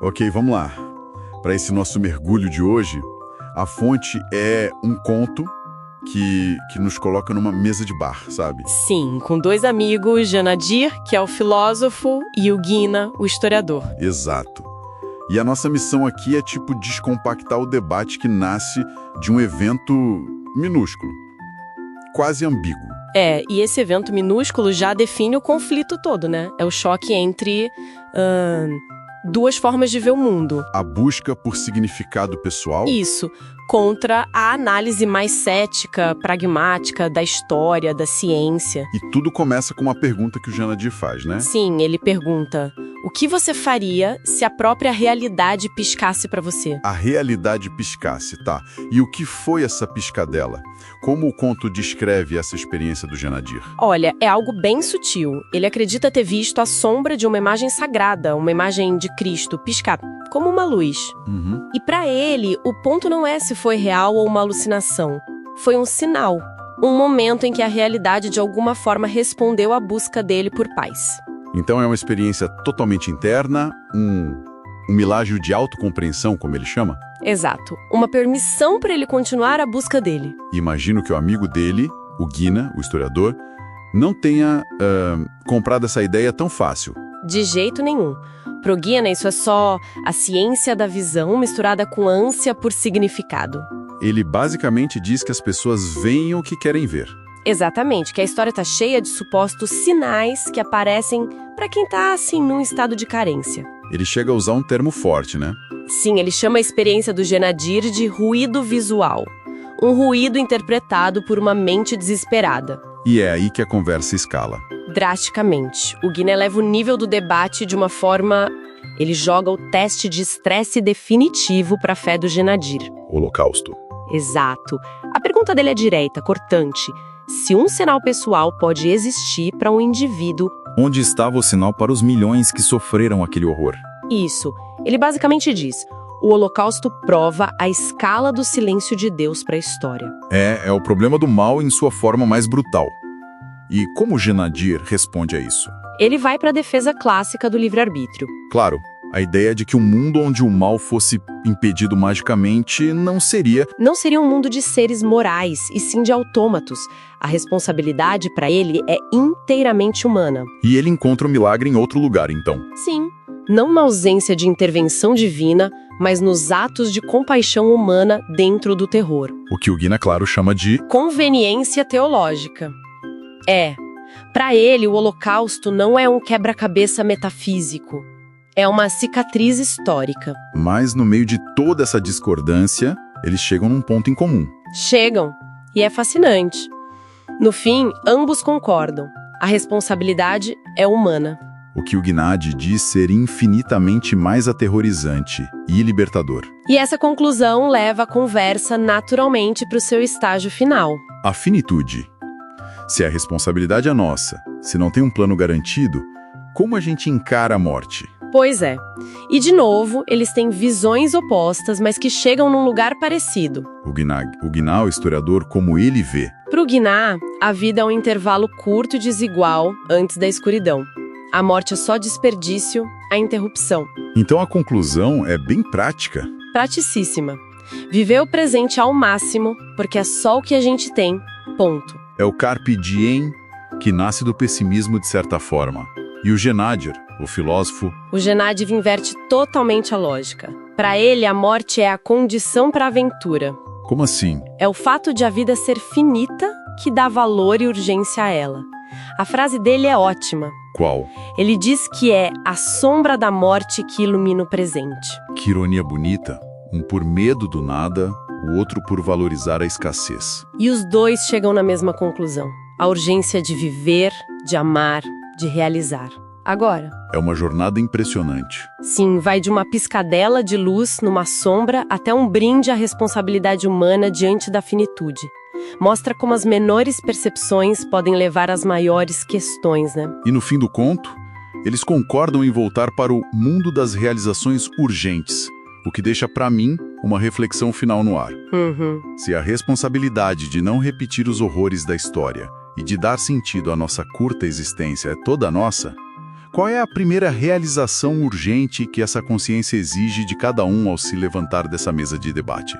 Ok, vamos lá. Para esse nosso mergulho de hoje, a fonte é um conto que nos coloca numa mesa de bar, sabe? Sim, com dois amigos, Janadir, que é o filósofo, e o Guina, o historiador. Exato. E a nossa missão aqui é descompactar o debate que nasce de um evento minúsculo, quase ambíguo. E esse evento minúsculo já define o conflito todo, né? É o choque entre duas formas de ver o mundo. A busca por significado pessoal. Isso, contra a análise mais cética, pragmática da história, da ciência. E tudo começa com uma pergunta que o Janadir faz, né? Sim, ele pergunta: o que você faria se a própria realidade piscasse para você? A realidade piscasse, tá. E o que foi essa piscadela? Como o conto descreve essa experiência do Janadir? Olha, é algo bem sutil. Ele acredita ter visto a sombra de uma imagem sagrada, uma imagem de Cristo, piscar, como uma luz. E para ele, o ponto não é se foi real ou uma alucinação. Foi um sinal. Um momento em que a realidade de alguma forma respondeu à busca dele por paz. Então é uma experiência totalmente interna, um milagre de autocompreensão, como ele chama? Exato. Uma permissão para ele continuar a busca dele. Imagino que o amigo dele, o Guina, o historiador, não tenha comprado essa ideia tão fácil. De jeito nenhum. Pro Guina, isso é só a ciência da visão misturada com ânsia por significado. Ele basicamente diz que as pessoas veem o que querem ver. Exatamente, que a história tá cheia de supostos sinais que aparecem para quem tá, assim, num estado de carência. Ele chega a usar um termo forte, né? Sim, ele chama a experiência do Janadir de ruído visual. Um ruído interpretado por uma mente desesperada. E é aí que a conversa escala. Drasticamente. O Guina eleva o nível do debate de uma forma... Ele joga o teste de estresse definitivo para a fé do Janadir. Holocausto. Exato. A pergunta dele é direta, cortante. Se um sinal pessoal pode existir para um indivíduo... Onde estava o sinal para os milhões que sofreram aquele horror? Isso. Ele basicamente diz: o Holocausto prova a escala do silêncio de Deus para a história. É o problema do mal em sua forma mais brutal. E como Janadir responde a isso? Ele vai para a defesa clássica do livre-arbítrio. Claro, a ideia de que um mundo onde o mal fosse impedido magicamente não seria um mundo de seres morais, e sim de autômatos. A responsabilidade para ele é inteiramente humana. E ele encontra o milagre em outro lugar, então. Sim, não na ausência de intervenção divina, mas nos atos de compaixão humana dentro do terror. O que o Guina, claro, chama de conveniência teológica. Para ele, o Holocausto não é um quebra-cabeça metafísico. É uma cicatriz histórica. Mas no meio de toda essa discordância, eles chegam num ponto em comum. Chegam. E é fascinante. No fim, ambos concordam. A responsabilidade é humana. O que o Guinad diz ser infinitamente mais aterrorizante e libertador. E essa conclusão leva a conversa naturalmente para o seu estágio final. A finitude. Se a responsabilidade é nossa, se não tem um plano garantido, como a gente encara a morte? Pois é. E, de novo, eles têm visões opostas, mas que chegam num lugar parecido. O Guiná, o historiador, como ele vê. Para o Guiná, a vida é um intervalo curto e desigual antes da escuridão. A morte é só desperdício, a interrupção. Então a conclusão é bem prática. Praticíssima. Viver o presente ao máximo, porque é só o que a gente tem, ponto. É o carpe diem que nasce do pessimismo de certa forma. E o Janadir, o filósofo... O Janadir inverte totalmente a lógica. Para ele, a morte é a condição para a aventura. Como assim? É o fato de a vida ser finita que dá valor e urgência a ela. A frase dele é ótima. Qual? Ele diz que é a sombra da morte que ilumina o presente. Que ironia bonita. Um por medo do nada, o outro por valorizar a escassez. E os dois chegam na mesma conclusão. A urgência de viver, de amar, de realizar. Agora. É uma jornada impressionante. Sim, vai de uma piscadela de luz numa sombra até um brinde à responsabilidade humana diante da finitude. Mostra como as menores percepções podem levar às maiores questões, né? E no fim do conto, eles concordam em voltar para o mundo das realizações urgentes, o que deixa para mim uma reflexão final no ar. Se a responsabilidade de não repetir os horrores da história e de dar sentido à nossa curta existência é toda nossa, Qual é a primeira realização urgente que essa consciência exige de cada um ao se levantar dessa mesa de debate?